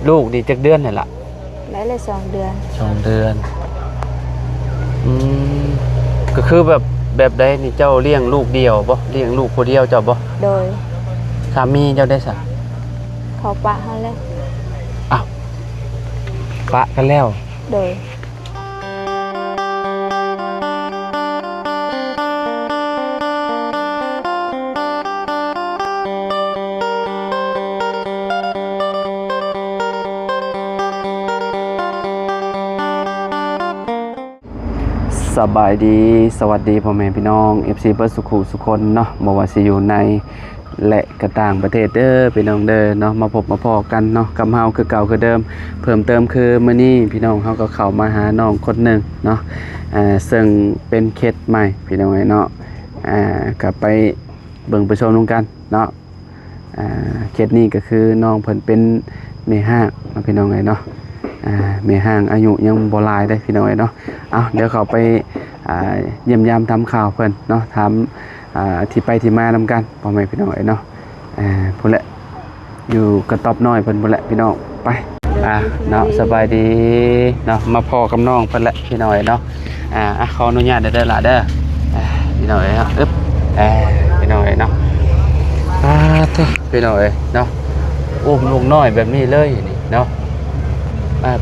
ลูกดีจักเดือนนี่ล่ะได้เลย2 เดือน2 เดือนอืมก็คือแบบใดนี่เจ้าเลี้ยงลูกเดียวบ่เลี้ยงลูกผู้เดียวเจ้าบ่โดยสามีเจ้าได้ซะเขาปะเขาเลย อ้าวปะกันแล้วโดยสบายดีสวัสดีพ่อแม่พี่น้อง FC เบิร์ดสุขุสุคนเนาะบ่ว่าสิอยู่ในและกระต่างประเทศเด้อพี่น้องเด้อเนาะมาพบมาพอกันเนาะกับเฮาคือเก่าคือเดิมเพิ่มเติมคือมื้อนี้พี่น้องเฮาก็เข้ามาหาน้องคนหนึงเนาะซึ่งเป็นเคสใหม่พี่น้องเนาะก็ไปเบิ่งไปชมนํกันเนาะเคสนี้ก็คือน้องเพิ่นเป็นแม่ห้างพี่น้องเนาะแม่ห้างอายุยังบ่หลายได้พี่น้องเนาะเอาเดี๋ยวเขาไปเยี่ยมยามทำข่าวเพิ่นเนาะถามที่ไปที่มานำกันพ่อแม่พี่น้องเนาะพุ่นแหละอยู่กระต๊อบน้อยเพิ่นพุ่นแหละพี่น้องไปเนาะสบายดีเนาะมาพ่อกับน้องเพิ่นแหละพี่น้องเนาะขออนุญาตเด้อล่ะเด้อพี่น้องเนาะอึ๊บพี่น้องเนาะพี่น้องเนาะอุ้มลูกน้อยแบบนี้เลยนี่เนาะ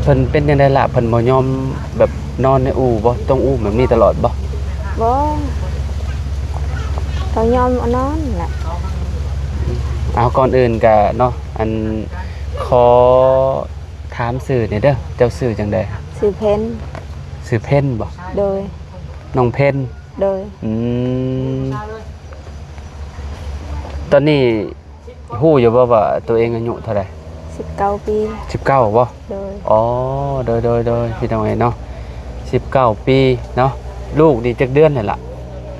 เพิ่นเป็นยังไงล่ะเพิ่นบ่ยอมแบบนอนในอู่บ่ต้องอู่แบบนี้ตลอดบ่เขายอมเอานอนแหละเอาก่อนอื่นก็เนาะอันขอถามชื่อนี่เด้อเจ้าชื่อจังได๋ชื่อเพนชื่อเพ็ญบ่โดยน้องเพ็ญโดยตอนนี้ฮู้อยู่บ่ว่าตัวเองอายุเท่าใด19 ปี19บ่โดยอ๋อโดยพี่น้องเนาะ19 ปีเนาะลูกนี่จักเดือนนี่ล่ะ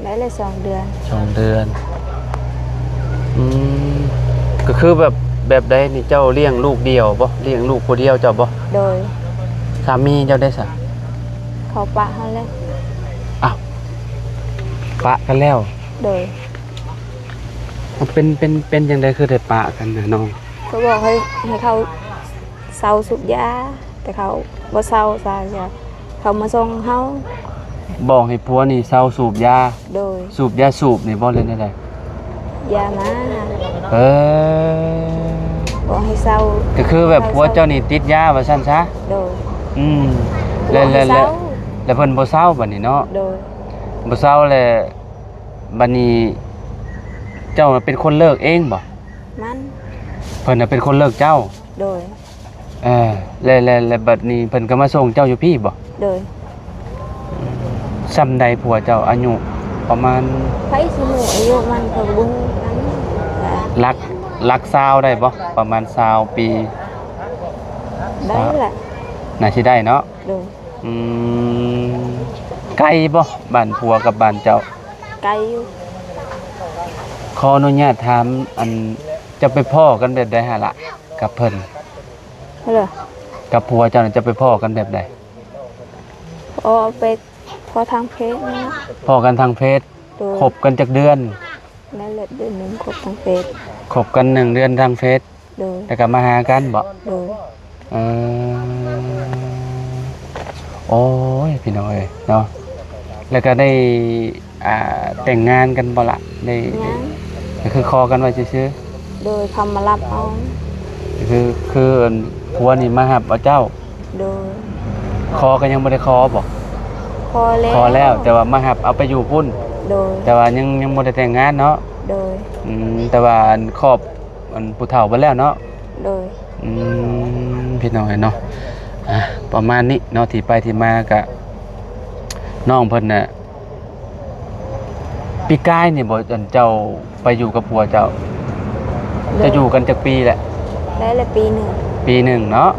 ได้เลย2 เดือน2 เดือนก็คือแบบใดนี่เจ้าเลี้ยงลูกเดียวบ่เลี้ยงลูกผู้เดียวเจ้าบ่โดยสามีเจ้าได้ซะเขาปะเขาเลยอ้าวปะกันแล้วโดยเป็นจังได๋คือได้ปะกันน่ะน้องเขาบอกให้เขาเซาสูบยาแต่เขาบ่เซาซะจ้ะเขามาส่งเฮาบอกให้ผัวนี่เซาสูบยาโดยสูบยาสูบนี่บ่เล่นได้ยามาบอกให้เซาก็คือแบบผัวเจ้านี่ติดยาว่าซั่นซะโดยแล้วเพิ่นบ่เซาบัดนี้เนาะโดยบ่เซาแล้วบัดนี้เจ้าเป็นคนเลิกเองบ่มันเพิ่นน่ะเป็นคนเลิกเจ้าโดยแล้วบัดนี้เพิ่นก็มาส่งเจ้าอยู่พี่บ่โดยซ้ำใดผัวเจ้าอายุประมาณไผสิฮู้อายุมันก็บ่ฮู้นั้นลัก20ได้บ่ประมาณ20ปีได้แหละน่าสิได้เนาะโดยไกลบ่บ้านผัวกับบ้านเจ้าไกลอยู่ขออนุญาตถามอันจะไปพ้อกันแบบใดหะล่ะกับเพิ่นเหรอกับผัวเจ้าน่ะจะไปพ้อกันแบบใดไปพอทางเพศนะพ้อกันทางเพศคบกันจักเดือนนั่นแหละเดือนนึงคบทางเพศคบกัน1 เดือนทางเฟซแล้วก็มาหากันบ่โอ้ยพี่น้องเนาะแล้วก็ได้แต่งงานกันบ่ล่ะได้ก็คือคอกันไว้ซื่อโดยคำมารับเอาคือผัวนี่มาหับเอาเจ้าโดยคอก็ยังบ่ได้คอบ่คอแล้วแต่ว่ามาหับเอาไปอยู่พุ่นโดยแต่ว่ายังบ่ได้แต่งงานเนาะโดยแต่ว่าครอบผู้เฒ่าเบิดแล้วเนาะโดยพี่น้องเนาะประมาณนี้เนาะที่ไปที่มาก็น้องเพิ่นน่ะปีกายนี่บ่เจ้าไปอยู่กับผัวเจ้าจะอยู่กันจักปีแหละได้ละปีหนึ่งเนาะ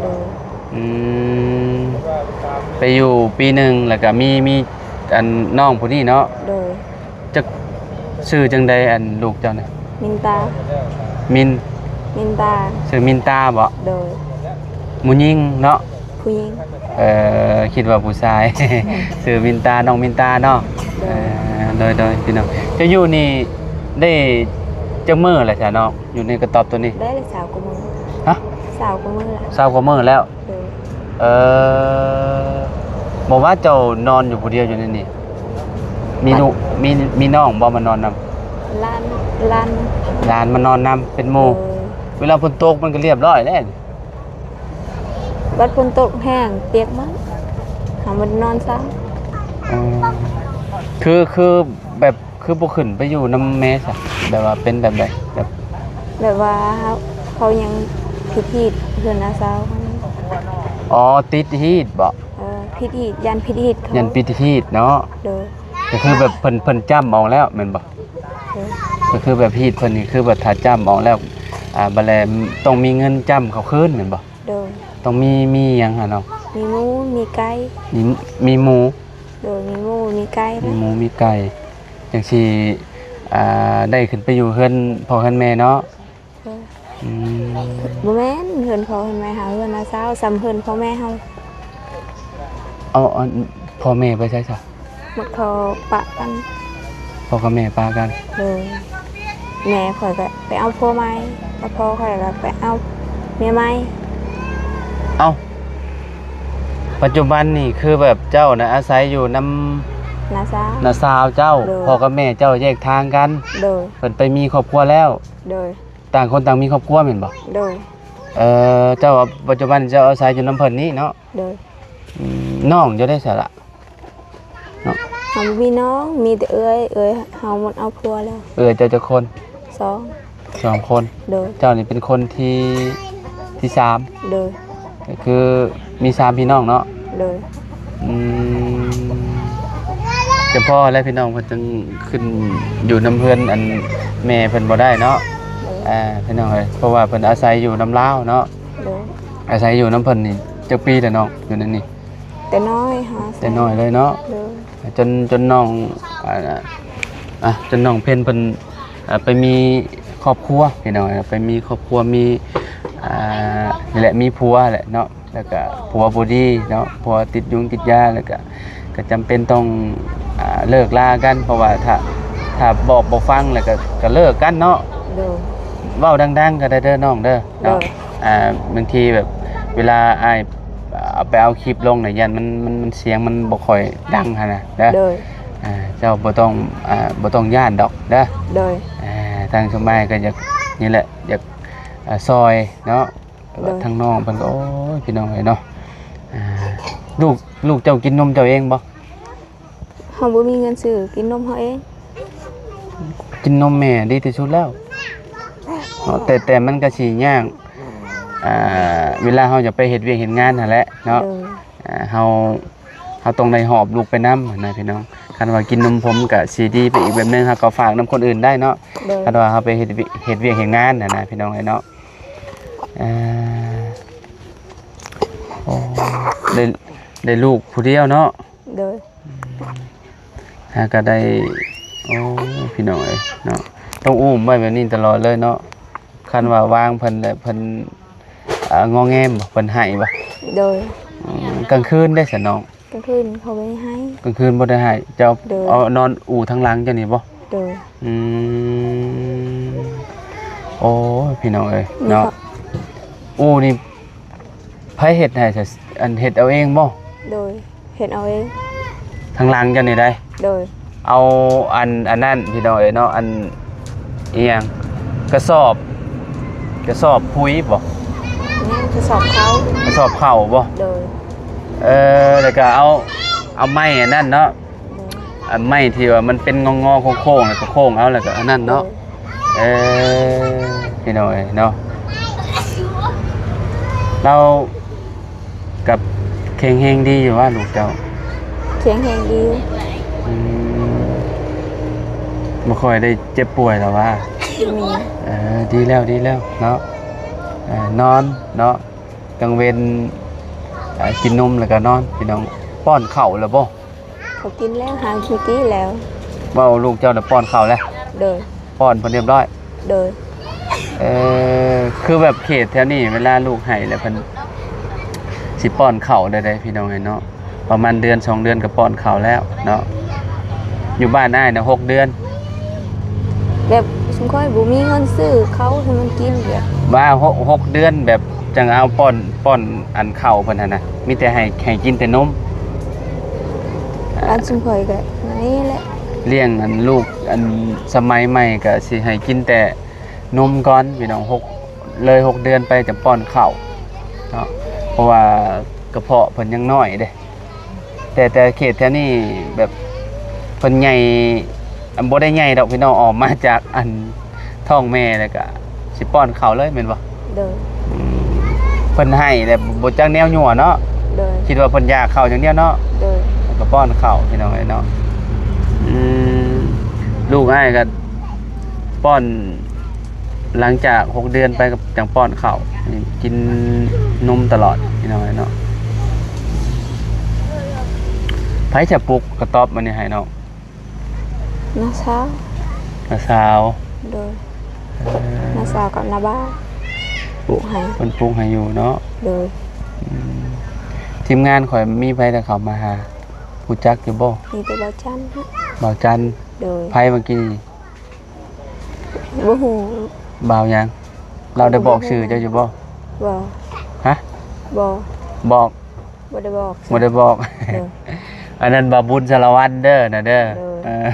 ไปอยู่ปีหนึ่งแล้วก็มีอันน้องผู้นี้เนาะโดยจักชื่อจังใดอันลูกเจ้าน่ะมินตาชื่อมินตาบ่โดยผู้หญิงเนาะผู้หญิงคิดว่าผู้ชาย ชื่อมินตาน้องมินตาเนาะโดยพี่น้องจะอยู่นี่ได้จักมื้อแหละจ้ะน้องอยู่ในกระต๊อบตัวนี้ได้เลย20 กว่ามื้อฮะ สาวก็มื้อละ เศร้ากว่ามื้อแล้ว โดย เออบอกว่าเจ้านอนอยู่ผู้เดียวอยู่ในนี่มีลูกมีน้องบ่มานอนนำ ล้าน หลานมานอนนำเป็นห โด มู่ ย เวลาฝนตกมันก็เรียบร้อยแล้ว บัดฝนตกแห้งเปียกมั้งหามันนอนซ้ อ๋อคือแบบคือบ่ขึ้นไปอยู่นำแม่ซะแบบว่าเป็นแบบใดแบบ ำแบบว่าเขายังพิธีเพื่อนอาสาวเขานี่ อ๋อติดฮีทบ่ พิธียันพิธีเขา ยันปิดฮีทเนาะ โดย ก็คือแบบเพิ่นจ้ำเอาแล้วแม่นบ่ โดย ก็คือแบบฮีทเพิ่นนี่คือแบบถ้าจ้ำเอาแล้วบัดแลต้องมีเงินจ้ำเขาคืนแม่นบ่ โดย ต้องมีหยังหะเนาะ มีหมูมีไก่ มีหมู โดยมีหมูมีไก่ มีหมูมีไก่จังซี่ได้ขึ้นไปอยู่เฮือนพ่อเฮือนแม่เนาะ โดย อืม บ่แม่นเฮือนพ่อเฮือนแม่หาเฮือนอาสาวซ้ำเฮือนพ่อแม่เฮา เอาพ่อแม่ไปใช้ซะ หมดเขาปะกัน พ่อกับแม่ปากัน เลยแม่ข่อยก็ไปเอาผัวใหม่แล้วพ่อข่อยก็ไปเอาเมียใหม่ เอ้าปัจจุบันนี่คือแบบเจ้านะอาศัยอยู่นำ นาซา น้าสาวเจ้า โดย พ่อกับแม่เจ้าแยกทางกัน โดย เพิ่นไปมีครอบครัวแล้ว โดย ต่างคนต่างมีครอบครัวแม่นบ่ โดย เจ้าปัจจุบันเจ้าอาศัยอยู่นำเพิ่นนี่เนาะ โดย น้องจะได้สาระเนาะ เฮาบ่มีน้องมีแต่เอ้ยเฮาหมดเอาผัวแล้ว เจ้าจะคน สอง 2 คน โดย เจ้านี่เป็นคนที่3 โดย ก็คือมี3พี่น้องเนาะ โดย อืมแต่พ่อและพี่น้องเพิ่นจึงขึ้นอยู่นำเพื่อนอันแม่เพิ่นบ่ได้เนาะ โดย พี่น้องเอ้ยเพราะว่าเพิ่นอาศัยอยู่นำลาวเนาะ โดย อาศัยอยู่นำเพิ่นนี่จักปีแล้วเนาะอยู่นั่นนี่ แต่น้อยหา แต่น้อยเลยเนาะ โดย จนน้องจนน้องเพิ่นเพิ่นไปมีครอบครัวพี่น้องเอ้ยไปมีครอบครัวมีนี่แหละมีผัวแหละเนาะแล้วก็ผัวบ่ดีเนาะผัวติดยุงติดยาแล้วก็จำเป็นต้องเลิกลากันเพราะว่าถ้าบอกบ่ฟังแล้วก็เลิกกันเนาะ โดย เว้าดังๆก็ได้เด้อน้องเด้อเนาะ เด้อ บางทีแบบเวลาอ้ายเอาไปเอาคลิปลงเนี่ยยันมันเสียงมันบ่ค่อยดังหั่นน่ะเด้อ โดย เจ้าบ่ต้องย้านดอกเด้อ โดย ทางสมัยก็อยากนี่แหละอยากซอยเนาะ เด้อ ทางน้องเพิ่นก็โอ้ยพี่น้องเอ้ยเนาะลูกเจ้ากินนมเจ้าเองบ่ เฮาบ่มีเงินซื้อกินนมเฮาเอง กินนมแม่ดีที่สุดแล้วเนาะแต่มันก็สิยากเวลาเฮาจะไปเฮ็ดเวียกเฮ็ดงานนั่นแหละเนาะ โดย เฮาต้องได้หอบลูกไปนํนะพี่น้องคันว่ากินนมผมก็สิดีไปอีกแบบนึงครับก็ฝากนํคนอื่นได้เนาะ โดย คันว่าเฮาไปเฮ็ดเวียกเฮ็ดงานนะพี่น้องเอ้ยเนาะโอ้ได้ลูกผู้เดียวเนาะ โดย ก็ได้โอ้พี่น้องเอ้ยเนาะต้องอุ้มไว้แบบนี้ตลอดเลยเนาะคันว่าวางเพิ่นแล้วเพิ่นงอแงมบ่เพิ่นให้บ่ โดย กลางคืนได้ซะน้อง กลางคืนเขาไม่ให้ กลางคืนบ่ได้ให้เจ้า เด้อ เอานอนอู่ทางหลังเจ้านี่บ่ โดย อืมโอ้ยพี่น้องเอ้ย นี่ เนาะ เขา อู่นี่ไผเฮ็ดให้ซะอันเฮ็ดเอาเองบ่ โดยเห็นเอาเอง ทางหลังเจ้านี่ได้ โดย เอาอันนั้นพี่น้องเอ้ยเนาะอันอีหยังกระสอบปุ๋ยบ่ นี่จะสอบเขา กระสอบข้าวบ่ โดย แล้วก็เอาไม้อันนั้นเนาะ โดย อันไม้ที่ว่ามันเป็นงอๆโค้งๆแล้วก็โค้งเอาแล้วก็อันนั้นเนาะพี่น้องเอ้ยเนาะเรากับแข็งแรงดีอยู่ว่าลูกเจ้า เสียงแหงดี อืมบ่ค่อยได้เจ็บป่วยหรอกว่า มี ดีแล้วเนาะนอนเนาะกลางเว้นกินนมแล้วก็นอนพี่น้องป้อนข้าวแล้วบ่ เขากินแล้วหางเมื่อกี้แล้ว เว้าลูกเจ้าน่ะป้อนข้าวแล้ว โดย ป้อนเพิ่นเรียบร้อย โดย คือแบบเขตแถวนี้เวลาลูกให้แล้วเพิ่นสิป้อนข้าวได้พี่น้องเนาะประมาณเดือน2 เดือนก็ป้อนข้าวแล้วเนาะอยู่บ้านอ้ายน่ะ6 เดือน แบบสมค่อยบุมีเงินซื้อเขาให้มันกินแบบ ว่า6 เดือนแบบ จังเอาป้อนอันเข้าเพิ่นหั่นน่ะมีแต่ให้กินแต่นม ร้านซุมข่อยก็นี่แหละ เลี้ยงอันลูกอันสมัยใหม่ก็สิให้กินแต่นมก่อนพี่น้อง6 เดือนไปจะป้อนข้าวเนาะเพราะว่ากระเพาะเพิ่นยังน้อยเด้แต่เขตแถวนี้แบบเพิ่นใหญ่บ่ได้ใหญ่ดอกพี่น้องออกมาจากอันท้องแม่แล้วก็สิป้อนข้าวเลยแม่นบ่ โดย เพิ่นให้แต่บ่จักแนวยั่วเนาะ โดย คิดว่าเพิ่นอยากข้าวอย่างเดียวเนาะ โดย แล้วก็ป้อนข้าวพี่น้องเอ้ยเนาะลูกอ้ายก็ป้อนหลังจาก6 เดือนไปก็จังป้อนข้าวกินนมตลอดพี่น้องเอ้ยเนาะไผจะปลุกกระต๊อบมันนี่ให้เนาะ น้าสาว น้าสาว โดยน้าสาวกับน้าบ้าวปลูกให้ เพิ่นปลุกให้อยู่เนาะ โดย ทีมงานข่อยมีไผแต่เขามาหาผู้จักอยู่บ่ มีแต่บ่จันฮะ บ่าวจันทร์ โดย ไผเมื่อกี้นี่ บ่ฮู้ บ่าวหยังเราได้บอกชื่อเจ้าอยู่บ่ บ่ ฮะ บ่ บอก บ่ได้บอก บ่ได้บอก โดย อันนั้นบาบุญสารวัตรเด้อนะเด้อ เด้อ เออ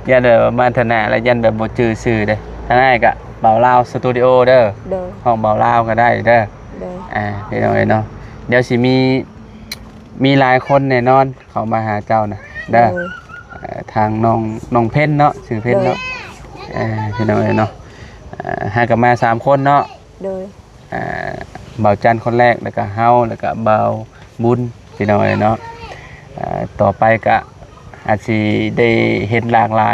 ยันแบบมาธนาแล้วยันแบบบ่จื้อชื่อเด้อทางง่ายก็เบาลาวสตูดิโอเด้อ โดย ห้องเบาลาวก็ได้เด้อ โดย พี่น้องเอ้ยเนาะเดี๋ยวสิมีหลายคนแน่นอนเขามาหาเจ้านะเด้อทางน้องเพ็ญเนาะชื่อเพ็ญเนาะพี่น้องเอ้ยเนาะหากันมา3 คนเนาะ โดย เบาจันทร์คนแรกแล้วก็เฮาแล้วก็เบาบุญพี่น้องเอ้ยเนาะต่อไปก็อาจสิได้เห็นหลากหลา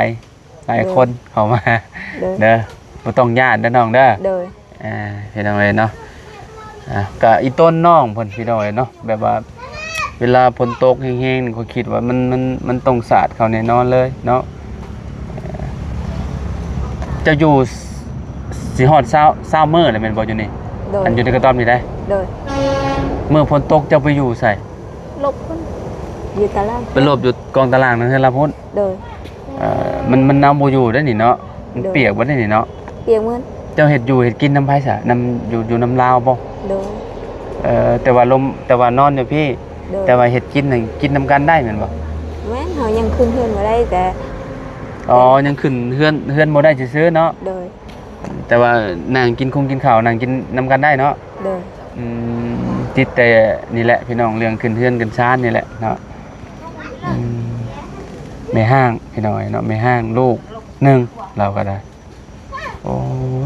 ยคนเข้ามา โดย เด้อบ่ต้องญาติเด้อน้องเด้อ โดย พี่น้องเอ้ยเนาะก็อีต้นน้องเพิ่นพี่น้องเอ้ยเนาะแบบว่าเวลาฝนตกแห้งๆนี่เขาคิดว่ามันต้องสาดเขาแน่นอนเลยเนาะจะอยู่สิฮอด20มื้อแล้วแม่นบ่อยู่นี่ โดย อันอยู่ในกระต๊อบนี่ได้ โดย มื้อฝนตกเจ้าไปอยู่ไส ลบพุ่นอยู่ตาราง ไปหลบอยู่กองตารางนั่นเฮือนละพุ่น โดย มันนำบ่อยู่ได้อนี่เนาะมันเปียกบ่ได้นี่เนาะ เปียกเหมือน เจ้าเฮ็ดอยู่เฮ็ดกินน้ำไผซะน้ำอยู่น้ำลาวบ่ โดย แต่ว่านอนอยู่พี่ โดย แต่ว่าเฮ็ดกินน่ะกินนํกันได้แม่นบ่ แม่นเฮายังขึ้นเฮือนบ่ได้แต่ อ๋อยังขึ้นเฮือนบ่ได้ซื่อๆเนาะ โดย แต่ว่านั่งกินข้าวนั่งกินนํกันได้เนาะ โดย ติดแต่นี่แหละพี่น้องเรื่องขึ้นเฮือนกันชานนี่แหละเนาะแม่ห้างพี่น้อยเนาะแม่ห้างลูกหนึ่งเราก็ได้โอ้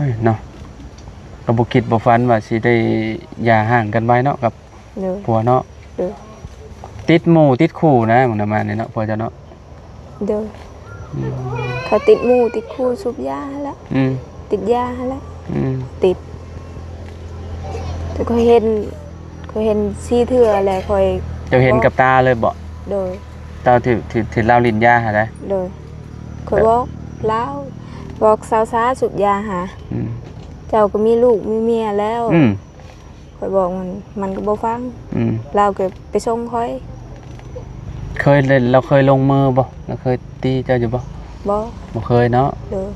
ยเนาะก็บ่คิดบ่ฝันว่าสิได้หย่าห่างกันไว้เนาะกับ โดย ผัวเนาะ โดย ติดหมู่ติดคู่นะหมึงน่ะมานี่เนาะผัวเจ้าเนาะ โดยเขาติดหมู่ติดคู่สูบยาแล้ว อืม ติดยาแล้ว ติดแต่ก็เห็นซีเถื่ออะไรคอย เจ้าเห็นกับตาเลยบ่ โดย ตาถือเหล้าลิ้นยาหาได้ โดยคอยบอกเล่าบอกสาวๆสูบยาหา อืม เจ้าก็มีลูกมีเมียแล้ว อืม คอยบอกมันก็บ่ฟัง อืม เราก็ไปส่งคอย เราเคยลงมือบ่เราเคยตีเจ้าอยู่บ่ บ่ บ่เคยเนาะ โดย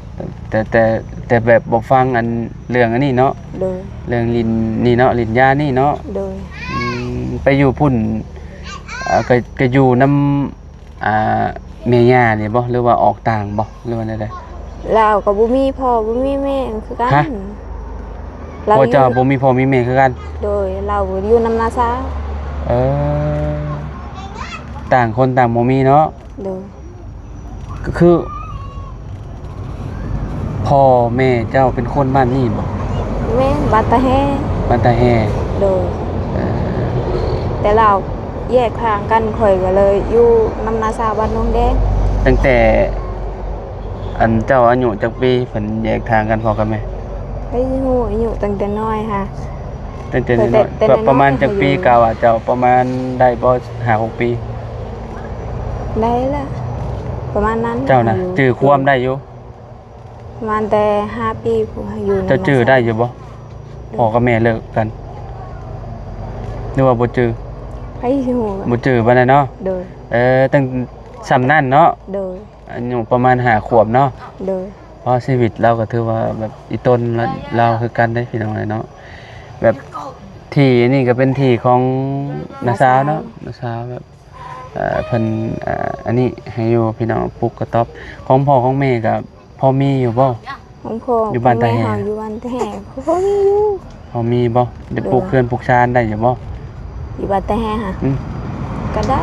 แต่แบบบ่ฟังอันเรื่องอันนี้เนาะ โดย เรื่องลิ้นนี่เนาะลิ้นยานี่เนาะ โดย ไปอยู่พุ่นก็อยู่นำเมียย่านี่บ่หรือว่าออกต่างบ่หรือว่าได เราก็บ่มีพ่อบ่มีแม่คือกัน ฮะ เรา พ่อ อยู่ เจ้าบ่มีพ่อมีแม่คือกัน โดยเราอยู่นำนาซา เออต่างคนต่างบ่มีเนาะ โดย ก็คือพ่อแม่เจ้าเป็นคนบ้านนี้บ่ แม่นบัดตะแฮ บ้านตาแฮ โดย เออ แต่เราแยกทางกันข่อยก็เลยอยู่นำนาซาบ้านน้องแดง ตั้งแต่อันเจ้าอายุจักปีเพิ่นแยกทางกันพ่อกับแม่ ไปฮู้อายุตั้งแต่น้อยค่ะ ตั้งแต่น้อย แต่น้อย ประมาณจักปีกะว่าเจ้าประมาณได้บ่5-6 ปี ได้ละประมาณนั้น เจ้าน่ะจื้อความได้อยู่ ประมาณแต่5 ปีผู้อยู่นำ เจ้าจื้อได้อยู่บ่พ่อกับแม่เลิกกันหรือว่าบ่จื้อ ไปฮู้ บ่จื้อปานใดเนาะ โดย ตั้งสำนั่นเนาะ โดย อายุประมาณ5 ขวบเนาะ โดย เพราะชีวิตเราก็ถือว่าแบบอีต้นเราคือกันได้พี่น้องเนาะแบบ ที่นี่ก็เป็นที่ของนาสาวเนาะนาสาวแบบเพิ่นอันนี้ให้อยู่พี่น้องปลูกกระต๊อบของพ่อของแม่ก็พอมีอยู่บ่ ของพ่อ อยู่บ้านตาแห่ แม่เฮาอยู่บ้านตาแห่พ่อมีอยู่ พอมีบ่ได้ปลูกเรือนปลูกชานได้อยู่บ่ อยู่บ้านตาแห่ค่ะ อืม ก็ได้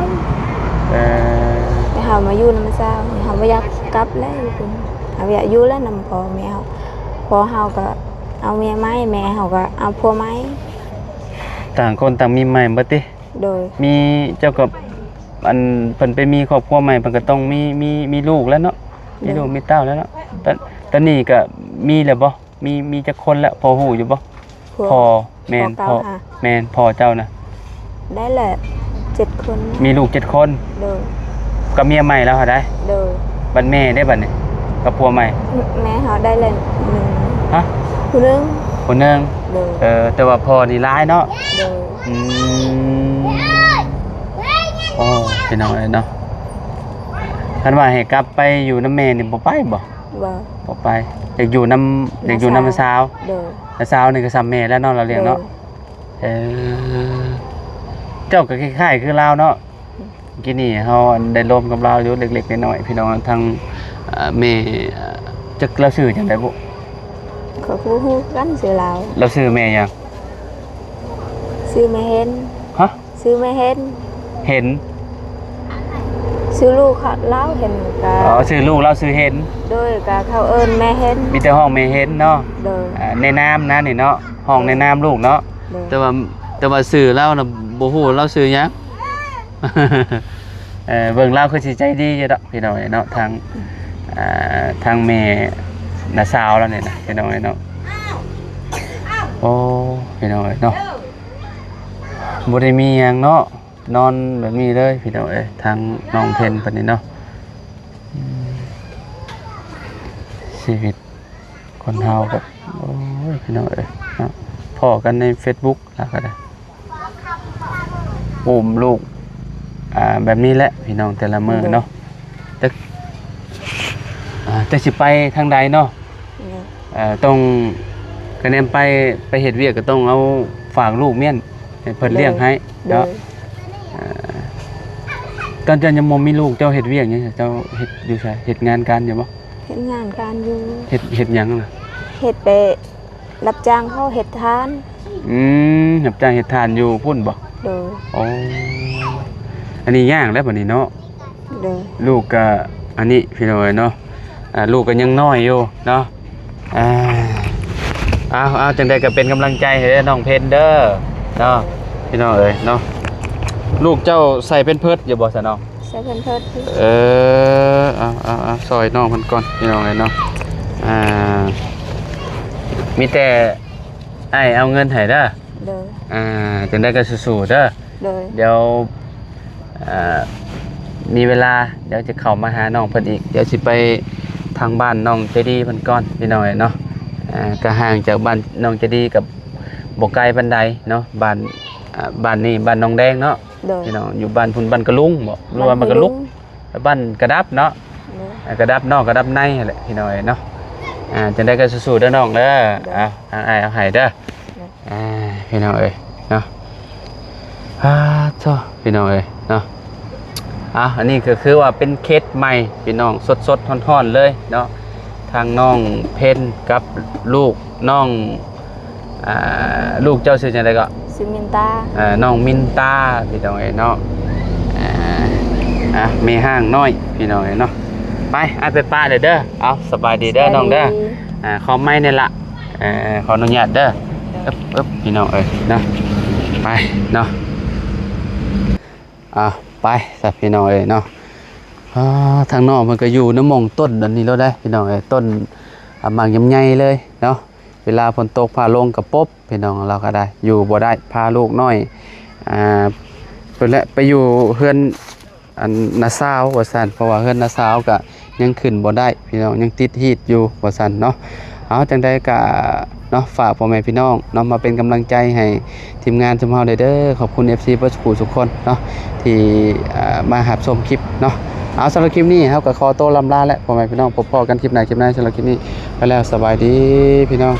เอ่อ แต่เฮามาอยู่นำเช้าเฮาบ่อยากกลับแล้วอยู่พุ่นเฮาอยากอยู่แล้วนำพ่อแม่เฮาพ่อเฮาก็เอาเมียใหม่แม่เฮาก็เอาผัวใหม่ ต่างคนต่างมีใหม่บ่ติ โดย มีเจ้ากับอันเพิ่นไปมีครอบครัวใหม่เพิ่นก็ต้องมีลูกแล้วเนาะมีลูกมีเต้าแล้วเนาะตอนนี้ก็มีแล้วบ่มีจักคนแล้วพอฮู้อยู่บ่ ผัว พ่อแม่น พ่ พ่ อ อ เก่าค่ะ แม่นพ่อเจ้านะ ได้แหละ7คนนะ มีลูก7คน โดย กับเมียใหม่แล้วหาได้ โดย บัดแม่ได้บัดนี้กับผัวใหม่ แม่เฮาได้เลยฮะ1ผู้หนึง คนหนึง โดย แต่ว่าพ่อนี่ร้ายเนาะ โดย อืมโอ้พี่น้องเอ้ยเนาะคันว่าให้กลับไปอยู่นำแม่นี่บ่ไปบ่ บ่ บ่ไปอยากอยู่นำน้าสาว โดย น้าสาวนี่ก็ซ้ำแม่แล้วเนาะเราเลี้ยงเนาะเออเจ้าก็คล้ายๆคือลาวเนาะกินนี่เฮาได้ร่วมกับลาวอยู่เล็กๆน้อยๆพี่น้องทางแม่จักเราชื่อจังได๋บ่ เขาก็ฮู้กันชื่อลาว เราชื่อแม่หยัง ชื่อแม่เห็น ฮะ ชื่อแม่เห็น เห็น ชื่อลูกเขาลาวเห็นก็ อ๋อชื่อลูกเราชื่อเห็น โดยก็เขาเอิ้นแม่เห็น มีแต่ห้องแม่เห็นเนาะ โดย ในน้ำนะนี่เนาะห้องในน้ำลูกเนาะ โดย แต่ว่าสื่อเล่าน่ะบ่ฮู้เล่าสื่อหยัง เบิ่งเล่าคือสิใจดีอยู่ดอกพี่น้องเอ้ยเนาะทางแม่น้าสาวแล้วนี่นะพี่น้องเอ้ยเนาะโอ้พี่น้องเอ้ยเนาะบ่ได้มีหยังเนาะนอนแบบนี้เลยพี่น้องเอ้ยทางน้องเพ็ญปานนี้เนาะอืมชีวิตคนเฮาก็โอ้ยพี่น้องเอ้ยเนาะพ้อกันใน Facebook แล้วก็ได้อุ้มลูกแบบนี้แหละพี่น้องแต่ละมื้อเนาะแต่สิไปทางใดเนาะต้องคะแนนไปเฮ็ดเวียกก็ต้องเอาฝากลูกเมียนให้เพิ่นเลี้ยงให้ โด เนาะ ย ตอนเจ้ายังบ่มีลูกเจ้าเฮ็ดเวียกหยังเจ้าเฮ็ดอยู่ไสเฮ็ดงานการอยู่บ่ เฮ็ดงานการอยู่ เฮ็ดหยังล่ะ เฮ็ดไปรับจ้างเขาเฮ็ดทาน รับจ้างเฮ็ดทานอยู่พุ่นบ่ โดย อ๋ออันนี้ย่างแล้วบัดนี้เนาะ โดย ลูกก็อันนี้พี่น้องเอ้ยเนาะลูกก็ยังน้อยอยู่เนาะเอาจังใดก็เป็นกำลังใจให้น้องเพชรเด้อเนาะพี่น้องเอ้ยเนาะลูกเจ้าใส่เป็นเพิดอยู่บ่ซะเนาะ ใส่เพิ่นเพิ่น เอาซอยน้องเพิ่นก่อนพี่น้องเอ้ยเนาะมีแต่ไอ้เอาเงินให้เด้อ โดย จังใดก็สู้ๆเด้อ โดย เดี๋ยวมีเวลาเดี๋ยวจะเข้ามาหาน้องเพิ่นอีกเดี๋ยวสิไปทางบ้านน้องเจดีเพิ่นก่อนพี่น้องเนาะก็ห่างจากบ้านน้องเจดีกับบ่ไกลปานใดเนาะบ้านนี้บ้านน้องแดงเนาะ โดย พี่น้องอยู่บ้านพุ่นบ้านกระลุงบ่หรือว่าบ้านกระลุกบ้านกระดับเนาะ โดย กระดับนอกกระดับในนั่นแหละพี่น้องเนาะจังได๋ก็สู้ๆเด้อน้องเด้อทางอ้ายเอาให้เด้อพี่น้องเอ้ยเนาะโธ่พี่น้องเอ้ยเนาะอันนี้ก็คือว่าเป็นเคสใหม่พี่น้องสดๆร้อนๆเลยเนาะทางน้องเพนกับลูกน้องลูกเจ้าชื่อจังไดก็ ซิมินตา น้องมินตาพี่น้องเอ้ยเนาะมีห้างน้อยพี่น้องเอ้ยเนาะไปไปป้าเด้อเอาสบายดีเด้อน้องเด้อขอไม้นี่ล่ะขออนุญาตเด้ออึ๊บพี่น้องเอ้ยเนาะไปเนาะไปสัพี่น้องเอ้ยเนาะทางนอกมันก็อยู่น้ำมองต้นอันนี้แล้วได้พี่น้องเอ้ยต้นหมากยำใหญ่เลยเนาะเวลาฝนตกพาลงกับป๊บพี่น้องเราก็ได้อยู่บ่ได้พาลูกน้อยไปอยู่เฮือนอันนาซาวว่าซั่นเพราะว่าเฮือนนาซาวก็ยังขึ้นบ่ได้พี่น้องยังติดฮีทอยู่ว่าซั่นเนาะเอาจังใดก็เนาะฝากพ่อแม่พี่น้องเนาะมาเป็นกำลังใจให้ทีมงานชุมเฮาเด้อขอบคุณ FC เพื่อทุกคนเนาะที่มาหับชมคลิปเนาะเอาสำหรับคลิปนี้ครับก็ขอตัวลำลาและพ่อแม่พี่น้องพบกันคลิปไหนสำหรับคลิปนี้ไปแล้วสบายดีพี่น้อง